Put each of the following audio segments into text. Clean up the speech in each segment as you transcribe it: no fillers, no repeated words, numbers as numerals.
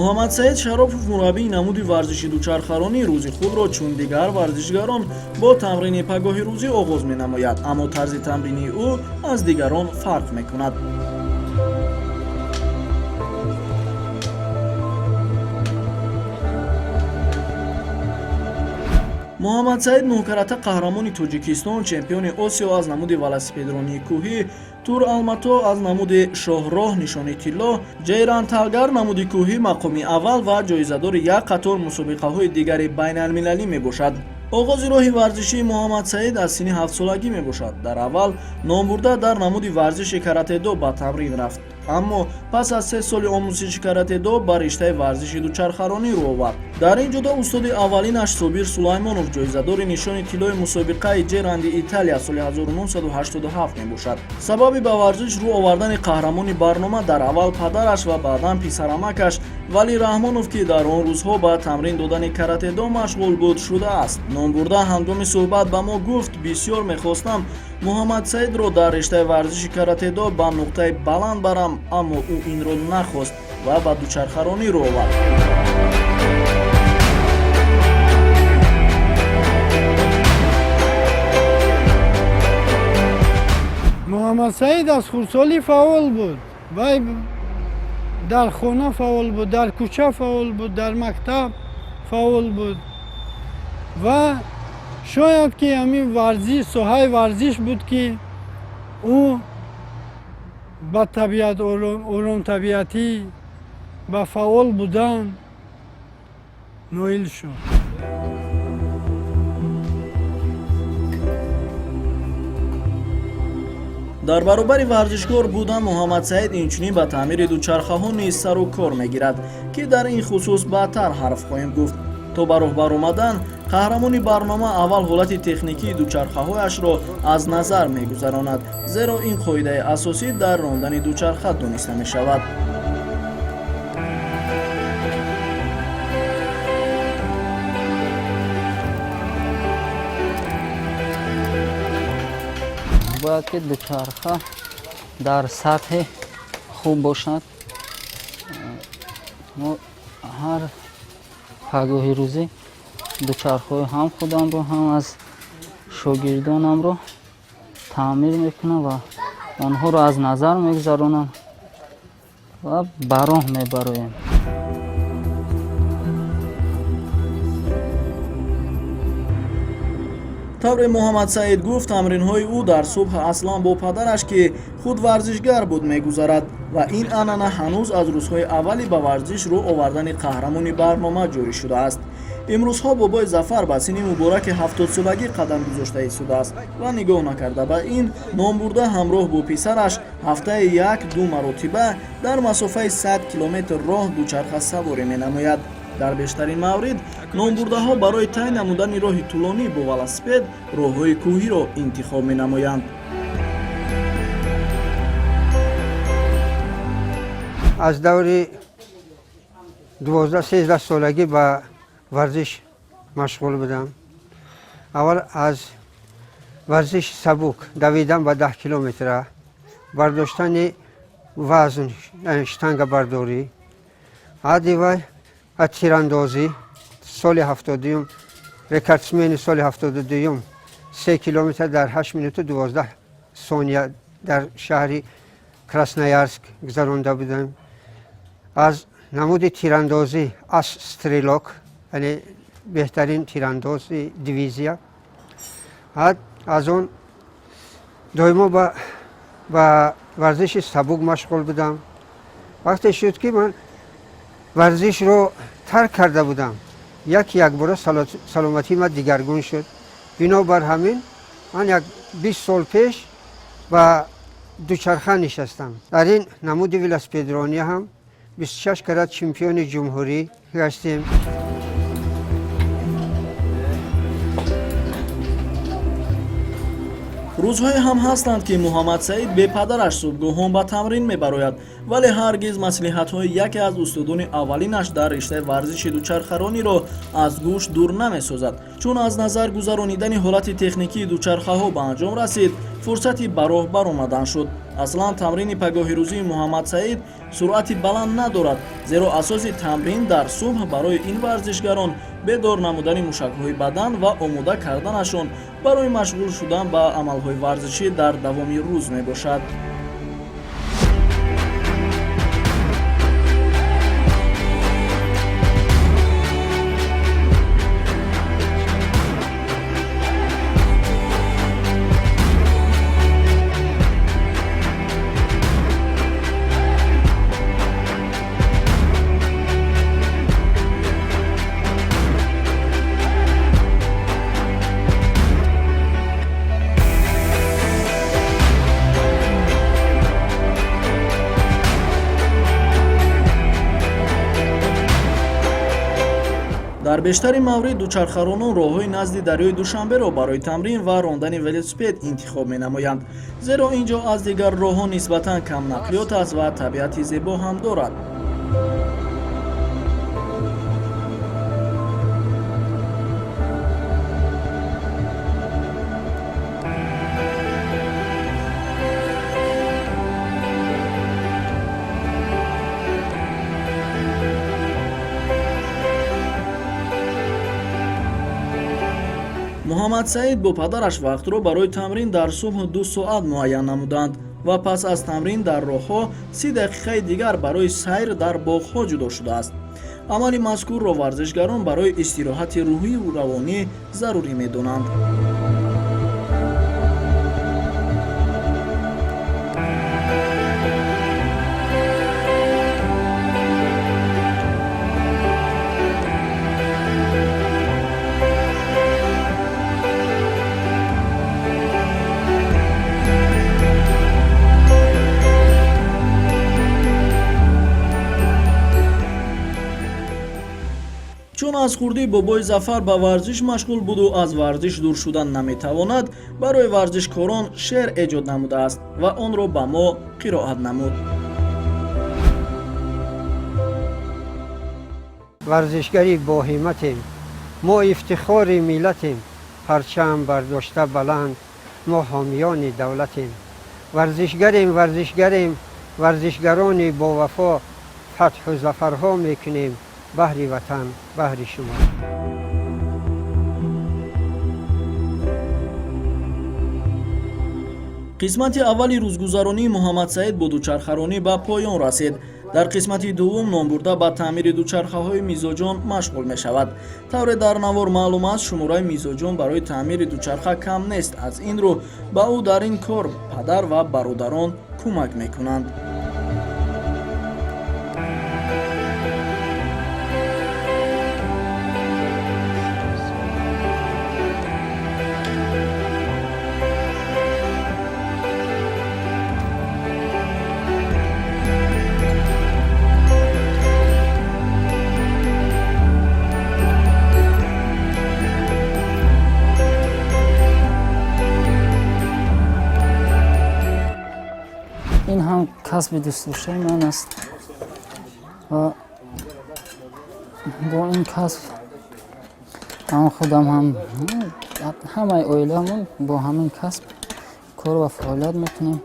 муҳаммад саид шарофов мураббии намуди варзиши дучархаронӣ рӯзи худро чун дигар варзишгарон бо тамрини пагоҳи рӯзӣ оғоз менамояд, аммо тарзи тамрини ӯ аз дигарон фарқ мекунад. муҳаммад саид нӯҳкарата қаҳрамони тоҷикистон, чемпиони осиё аз намуди велосипедронии кӯҳӣ, тур алмато аз намуди шоҳроҳ нишони тилло, ҷейран талгар намуди кӯҳӣ мақоми аввал ва ҷоизадори як қатор мусобиқаҳои дигари байналмилалӣ мебошад. оғози роҳи варзишии муҳаммад саид аз синни 7 солагӣ мебошад. дар аввал номбурда дар намуди варзиши каратедо ба тамрин рафт, аммо пас аз 3 соли омӯзиши каратедо ба риштаи варзиши дучархаронӣ рӯ овард. дар ин ҷода устоди аввалинаш Собир Сулаймонов ҷоизадори нишони тиллои мусобиқаи Ҷеранди Италия соли 1987 мебошад. сабаби ба варзиш рӯ овардани қаҳрамони барнома дар аввал падараш ва баъдан писарамакаш Вали Раҳмонов, ки дар он рӯзҳо ба тамрин додани каратедо машғул буд, шудааст. номбурда ҳангоми суҳбат ба мо гуфт: бисёр мехостам муҳаммад саидро дар риштаи варзиши каратедо ба нуқтаи баланд барам, аммо ӯ инро нахост ва ба дучархаронӣ рӯ овард. муҳаммад саид аз хурдсолӣ фаъол буд. вай дар хона фаъол буд, дар кӯча фаъол буд, дар мактаб фаъол буд ва шояд ки ҳамин варзиш, соҳаи варзиш буд ки ӯ ба табиат, оромтабиатӣ, ба фаъол будан ноил шуд. дар баробари варзишгор будан муҳаммад саид инчунин ба таъмири дучархаҳо низ сару кор мегирад, ки дар ин хусус баъдтар ҳарф хоҳем гуфт. то ба роҳ баромадан қаҳрамони барнома аввал ҳолати техникии дучархаҳояшро аз назар мегузаронад, зеро ин қоидаи асосӣ дар рондани дучарха дониста мешавад. бояд ки дучарха дар сатҳи хуб бошад. мо ҳар пагоҳи рӯзӣ дучархаҳои ҳам худамро, ҳам аз шогирдонамро таъмир мекунам ва онҳоро аз назар мегузаронам ва ба роҳ мебароем. тавре муҳаммад саид гуфт, тамринҳои ӯ дар субҳ аслан бо падараш, ки худ варзишгар буд, мегузарад ва ин анъана ҳанӯз аз рӯзҳои аввали ба варзиш рӯ овардани қаҳрамони барнома ҷорӣ шудааст. имрӯзҳо бобои Зафар ба синни мубораки 70-солагӣ қадам гузошта истодааст ва нигоҳ накарда ба ин, номбурда ҳамроҳ бо писараш ҳафтаи 1-2 маротиба дар масофаи 100 километр роҳ дучархасаворӣ менамояд. дар бештарин маврид номбурдаҳо барои тай намудани роҳи тӯлонӣ бо велосипед роҳҳои кӯҳиро интихоб менамоянд. аз даври 12-13 солагӣ ба варзиш машғул будам. аввал аз варзиши сабук, давидан ба 10 километра, бардоштани вазн, штангабардорӣ, адивай тирандозӣ. соли 70 рекордсмени соли 72 3 километр дар 8 минуту 12 сония дар шаҳри Красноярск гузаронда будем. аз намуди тирандозӣ ас стрелок, яъне беҳтарин тирандози дивизия. аз он доимо ба варзиши сабук машғул будам. вақте шуд ки ман варзишро тарк карда будам, як бора саломатии ман дигаргун шуд. бинобар ҳамин ман як 20 сол пеш ба дучарха нишастам. дар ин намуди велосипедронӣ ҳам 26 карат чемпиони ҷумҳурӣ гаштем. рӯзҳое ҳам ҳастанд, ки муҳаммад саид бе падараш субҳгоҳон ба тамрин мебарояд, вале ҳаргиз маслиҳатҳои яке аз устодони аввалинаш дар риштаи варзиши дучархарониро аз гӯш дур намесозад. чун аз назар гузаронидани ҳолати техникии дучархаҳо ба анҷом расид, фурсати ба роҳ баромадан шуд. аслан тамрини пагоҳирӯзии муҳаммад саид суръати баланд надорад, зеро асоси тамрин дар субҳ барои ин варзишгарон бедор намудани мушакҳои бадан ва омода карданашон барои машғул шудан ба амалҳои варзишӣ дар давоми рӯз мебошад. дар бештари маврид дучархаронон роҳҳои назди дарёи Душанберо барои тамрин ва рондани велосипед интихоб менамоянд, зеро ин ҷо аз дигар роҳҳо нисбатан кам нақлиёт аст ва табиати зебо ҳам дорад. муҳаммад саид бо падараш вақтро барои тамрин дар субҳ 2 соат муайян намуданд ва пас аз тамрин дар роҳҳо 30 дақиқаи дигар барои сайр дар боғҳо ҷудо шудааст. амали мазкурро варзишгарон барои истироҳати рӯҳиву равонӣ зарурӣ медонанд. чун аз хурдии бобои Зафар ба варзиш машғул буду аз варзиш дур шудан наметавонад, барои варзишкорон шеър эҷод намудааст ва онро ба мо қироат намуд. ورزشگری با همتیم، ما افتخار ملتیم، پرچم برداشته بلند، ما حامیان دولتیم. ورزشگریم، ورزشگران با وفا، فتح و ظفرها میکنیم، بهر وطن، بهر شما. қисмати аввали рӯзгузаронии муҳаммад саид бо дучархаронӣ ба поён расид. дар қисмати дуввум номбурда ба таъмири дучархаҳои мизоҷон машғул мешавад. тавре дар навор маълум аст, шумораи мизоҷон барои таъмири дучарха кам нест. аз ин рӯ ба ӯ дар ин кор падар ва бародарон кӯмак мекунанд. این هم کسب دوست داشته من است و با این کسب هم خودم هم همه اویلمون با همین کسب کار و فعالیت میکنیم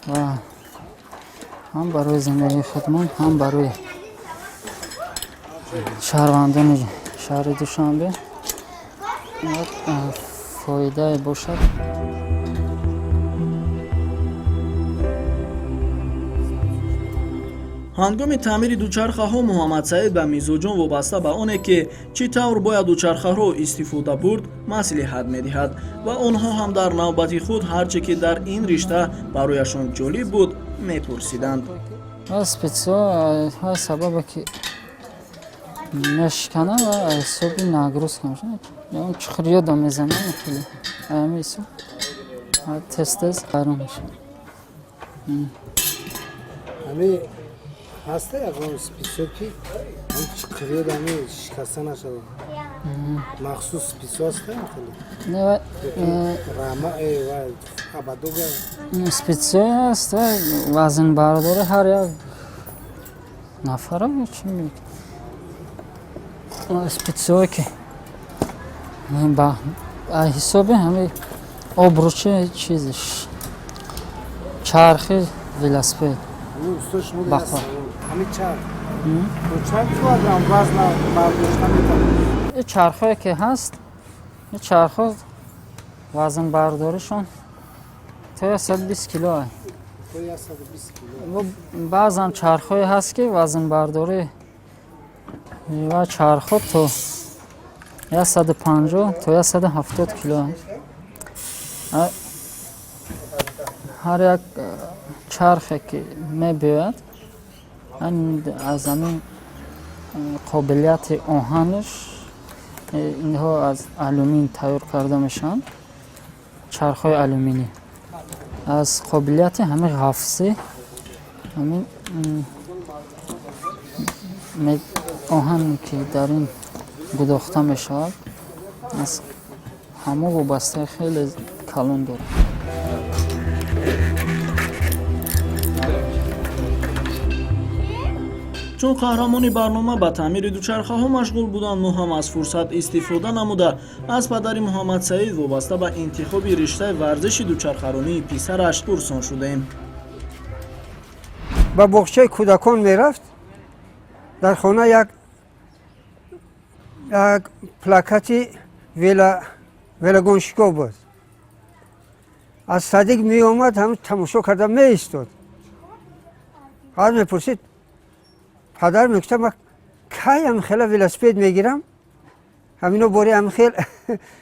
و هم برای زندگی خودمون هم برای شهروندان شهر دوشنبه فایده باشد. ҳангоми таъмири дучархаҳо муҳаммад саид ба мизоҷон вобаста ба оне ки чӣ тавр бояд дучархаро истифода бурд маслиҳат медиҳад ва онҳо ҳам дар навбати худ ҳарче ки дар ин ришта барояшон ҷолиб буд мепурсиданд. спецҳои сабабе ки мешкана ва ҳисоби нагрузка мешавад. он чуқурёда мезанам хеле ами ҳисоб тез гарм мешавад. هسته اقام سپیسو که اون چقریه دمی شکسته نشده مخصوص سپیسو هسته نه و راما و ابادوگا سپیسو هست و وزن برداره هر یک نفره چی میگه سپیسو که با حساب همه آبروچه چیزش چرخی велосипед. Ну, устош муди Бах, аст. бах. Ҳамин чарх. То чарх кардам вазна бардошта метавонам. این چرخایی که هست این چرخ وزن برداریشون تا 120 کیلو هست. То я 120 кило. و بعضا چرخایی هست که وزن برداری و چرخ تو 150 تا 170 کیلو هست. هر یک چرخی که میباید از همین قابلیت آهنش اینها از آلومین تیار کرده میشن، چرخ‌های آلومینی. از قابلیت همین حفظی همین آهن که در این گداخته میشود از همه وابسته خیلی کلان داره. чун қаҳрамони барнома ба таъмири дучархаҳо машғул буданд, мо ҳам аз фурсат истифода намуда аз падари муҳаммад саид вобаста ба интихоби риштаи варзиши дучархаронии писараш пурсон шудаем. ба боғчаи кӯдакон мерафт. дар хона як плакати велогоншиков буд. аз садик меомад, ҳам тамошо карда меистод. баъд мепурсид, падар мегуфта ма кай амхела велосипед мегирам, ҳамино бори амхел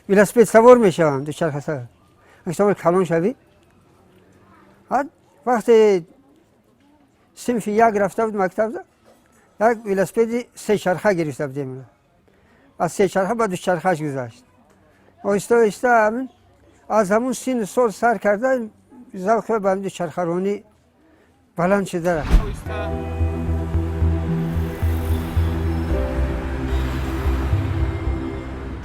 велосипед савор мешавам, дучарха савор. мегуфта калон шавӣ. баъд вақте синфи як рафта буд мактабда, як велосипеди сечарха гирифта будем. аз сечарха ба дучархаш гузашт. оҳиста оҳиста ҳамин аз ҳамун син сол сар карда завқи ба дучархаронӣ баланд шуда рафт.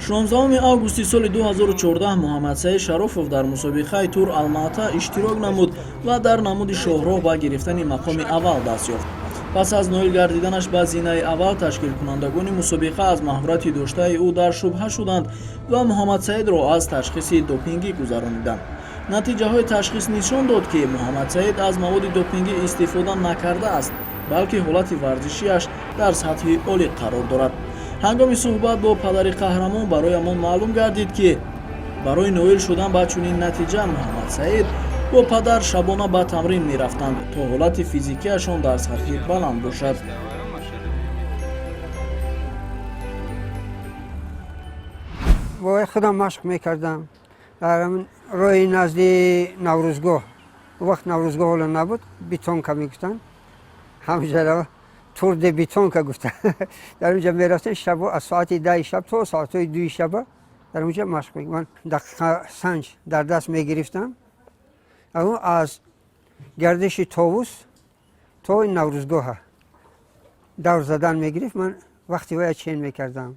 16 августи соли 2014 муҳаммад саид шарофов дар мусобиқаи тур алмата иштирок намуд ва дар намуди шоҳроҳ ба гирифтани мақоми аввал даст ёфт. пас аз ноил гардиданаш ба зинаи аввал, ташкилкунандагони мусобиқа аз маҳорати доштаи ӯ дар шубҳа шуданд ва муҳаммад саидро аз ташхиси допингӣ гузарониданд. натиҷаҳои ташхис нишон дод, ки муҳаммад саид аз маводи допингӣ истифода накардааст, балки ҳолати варзишиаш дар сатҳи олӣ қарор дорад. ҳангоми суҳбат бо падари қаҳрамон бароямон маълум гардид, ки барои ноил шудан ба чунин натиҷа муҳаммад саид бо падар шабона ба тамрин мерафтанд, то ҳолати физикияшон дар сатҳи баланд бошад. با خودم مشق میکردم در روی نزدی نوروزگاه. وقت نوروزگاه حالا نبود، بیتونکا میگفتن، همجرا تور د بیتونکا گفتن. در اونجا میرفتن شب از ساعت 10 شب تا ساعت 2 شب در اونجا مشق میکردم. من دقیقه سنج در دست میگرفتم، اون از گردش طاووس تا این نوروزگاه دور زدن میگرفت. من وقتی وای چین میکردم،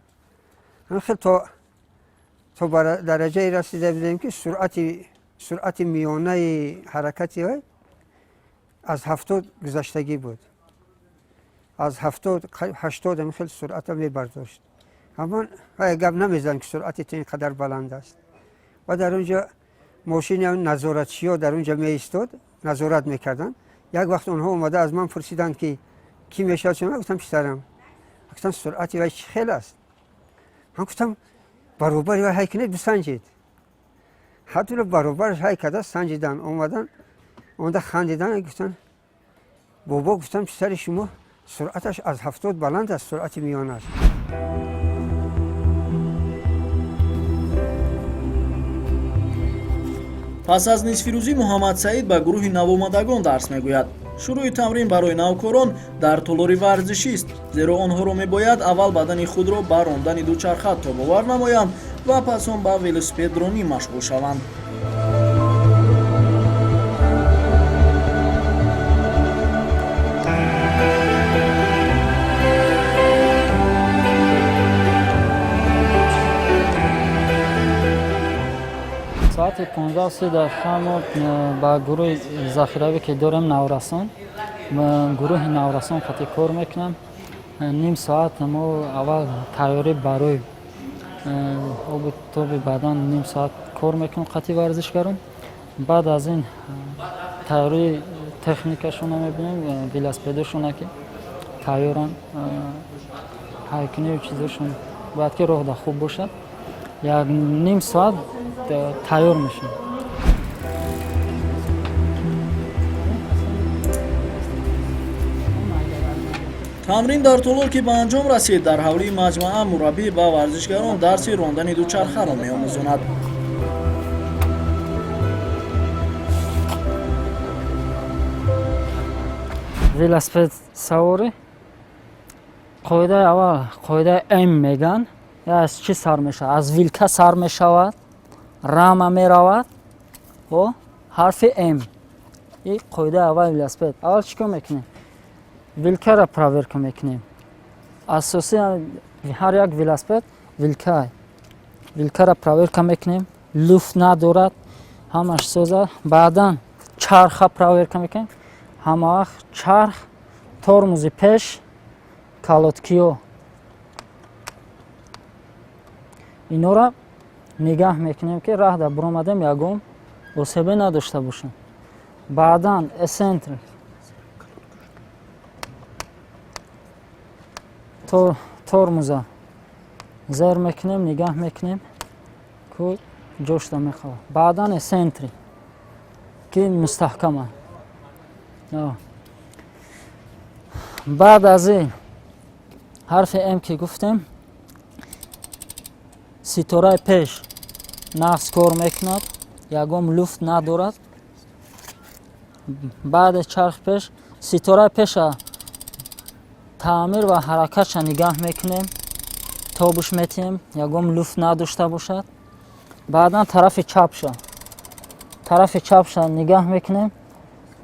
من خیلی تا درجه رسیده بودیم که سرعت میانه حرکتی های از 70 گذشتگی بود. از 70-80 هم خیلی سرعت می برداشت. اما گپ نمیزدم که سرعت اینقدر بلند است. و در اونجا ماشین نظارتچی ها در اونجا می ایستاد، نظارت میکردن. یک وقت اونها اومده از من پرسیدن که کی میشه چون؟ گفتم پسرم. گفتم سرعتی وای خیلی است. من گفتم برابری و هیکنه بسنجید. حتی رو برابرش هیکده سنجیدن، اومدن خندیدن، گفتن بابا، گفتم پسر شما سرعتش از 70 بلند است، سرعت میانه است. пас аз нисфирӯзӣ муҳаммад саид ба гурӯҳи навомадагон дарс мегӯяд. шурӯъи тамрин барои навкорон дар толори варзишист, зеро онҳоро мебояд аввал бадани худро ба рондани дучарха тобовар намоянд ва пас он ба велосипедронӣ машғул шаванд. ساعت 15 دقیقه ما با گروه ذخیروی که دارم نورسان، گروه نورسان خطی کار میکنم. نیم ساعت ما اول تیاری برای آب تاب بدن نیم ساعت کار میکنم خطی ورزشگرم. بعد از این тайёрии техникашона мебинем, велосипедошона ки тайёран, ҳайкунию чизошон бояд ки роҳда хуб бошад. Як ним соат тайёр мешавад. тамрин дар тӯло ки ба анҷом расид, дар ҳавлии маҷмӯа мураббӣ ба варзишгарон дарси рондани дучархаро меомӯзонад. велосипед саворӣ қоидаи аввал қоидаи м меган. аз чӣ сар мешавад? Аз вилка сар мешавад, рама меравад, ҳарфи м. ин қоидаи аввали велосипед. аввал чӣ кор мекунем? вилкаро проверка мекунем. асоси ҳар як велосипед вилка. вилкаро проверка мекунем. люфт надорад, ҳамаш соза. баъдан чарха проверка мекунем. ҳама вақт чарх, тормози пеш, калоткиё, инора нигаҳ мекунем ки раҳда биромадем ягон осебе надошта бошем. баъдан эсентр тормоза зер мекунем, нигаҳ мекунем ки ҷошта мехоҳад. баъдан эсентри ки мустаҳкама. баъд аз ин ҳарфи м ки гуфтем, ситораи пеш нағз кор мекунад, ягон люфт надорад. баъди чарх пеш, ситораи пеша таъмир ва ҳаракатша нигаҳ мекунем, тобуш метиҳем, ягон люфт надошта бошад. баъдан тарафи чапша нигаҳ мекунем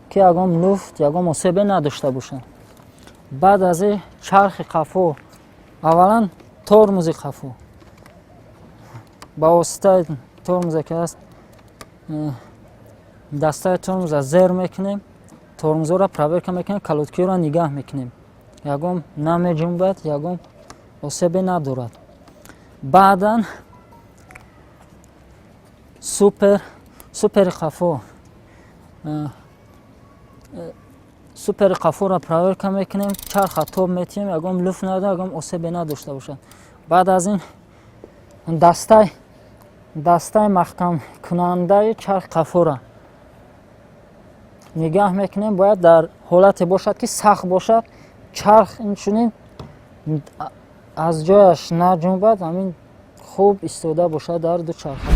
ки ягон люфт, ягон осебе надошта бошад. баъд аз ин чархи қафо, аввалан тормози қафо ба воситаи тормозе ки аст, дастаи тормоза зер мекунем, тормозоро проверка мекунем, калоткиёро нигаҳ мекунем, ягон намеҷунбад, ягон осебе надорад. баъдан супери қафоро проверка мекунем, чарха тоб метиҳем, ягон люфт надорад, ягон осебе надошта бошад. баъд аз ин дастаи маҳкамкунандаи чарх қафоро нигаҳ мекунем. бояд дар ҳолате бошад ки сахт бошад, чарх инчунин аз ҷояш наҷунбад, ҳамин хуб истода бошад дар дучарха.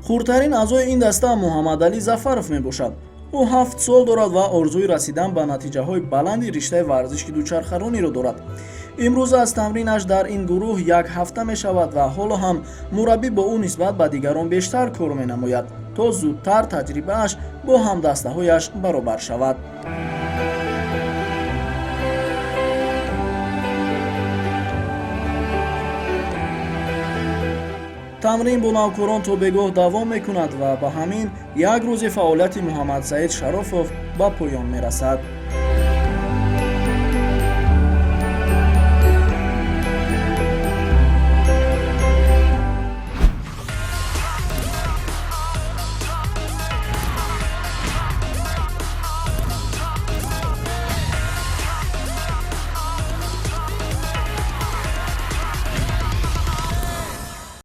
хурдтарин аъзои ин даста муҳаммадалӣ зафаров мебошад. ӯ 7 сол дорад ва орзуи расидан ба натиҷаҳои баланди риштаи варзиши дучархарониро дорад. имрӯз аз тамринаш дар ин гурӯҳ як ҳафта мешавад ва ҳоло ҳам мураббӣ бо ӯ нисбат ба дигарон бештар кор менамояд, то зудтар таҷрибааш бо ҳамдастаҳояш баробар шавад. тамрин бо навкорон то бегоҳ давом мекунад ва ба ҳамин як рӯзи фаъолияти муҳаммадсаид шарофов ба поён мерасад.